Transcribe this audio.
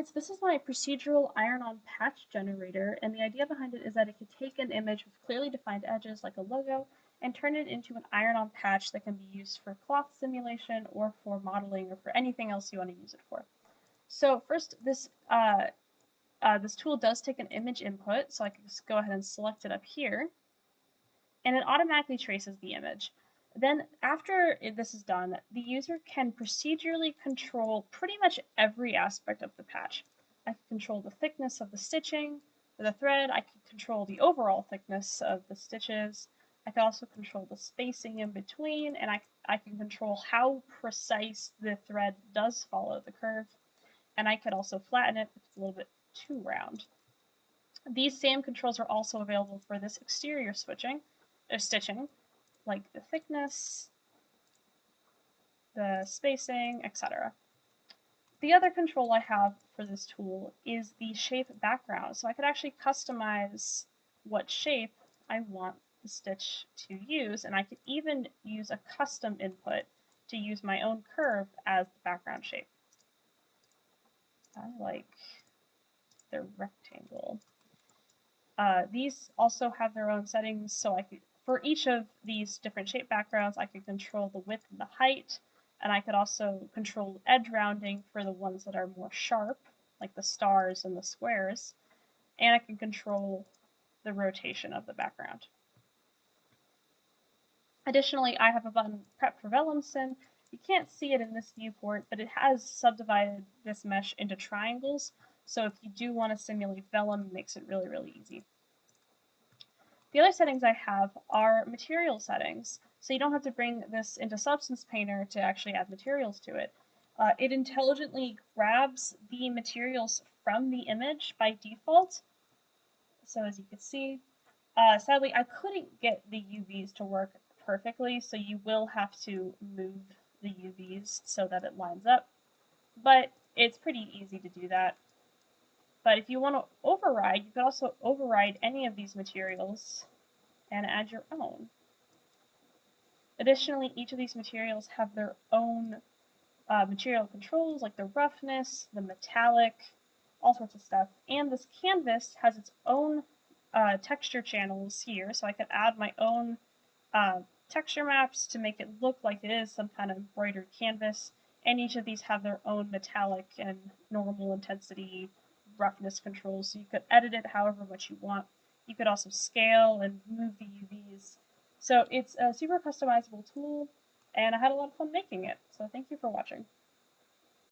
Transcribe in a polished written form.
Alright, so this is my procedural iron-on patch generator, and the idea behind it is that it could take an image with clearly defined edges like a logo and turn it into an iron-on patch that can be used for cloth simulation or for modeling or for anything else you want to use it for. So first, this tool does take an image input, so I can just go ahead and select it up here, and it automatically traces the image. Then after this is done, the user can procedurally control pretty much every aspect of the patch. I can control the thickness of the stitching, the thread, I can control the overall thickness of the stitches, I can also control the spacing in between, and I can control how precise the thread does follow the curve, and I could also flatten it if it's a little bit too round. These same controls are also available for this exterior stitching, like the thickness, the spacing, etc. The other control I have for this tool is the shape background, so I could actually customize what shape I want the stitch to use, and I could even use a custom input to use my own curve as the background shape. I like the rectangle. These also have their own settings, so I could, for each of these different shape backgrounds, I could control the width and the height, and I could also control edge rounding for the ones that are more sharp, like the stars and the squares, and I can control the rotation of the background. Additionally, I have a button Prep for Vellum Sim. You can't see it in this viewport, but it has subdivided this mesh into triangles, so if you do want to simulate vellum, it makes it really, really easy. The other settings I have are material settings, so you don't have to bring this into Substance Painter to actually add materials to it. It intelligently grabs the materials from the image by default. So as you can see, sadly I couldn't get the UVs to work perfectly, so you will have to move the UVs so that it lines up, but it's pretty easy to do that. But if you want to override, you can also override any of these materials and add your own. Additionally, each of these materials have their own material controls, like the roughness, the metallic, all sorts of stuff. And this canvas has its own texture channels here, so I could add my own texture maps to make it look like it is some kind of embroidered canvas. And each of these have their own metallic and normal intensity roughness controls, so you could edit it however much you want. You could also scale and move the UVs. So it's a super customizable tool, and I had a lot of fun making it. So thank you for watching.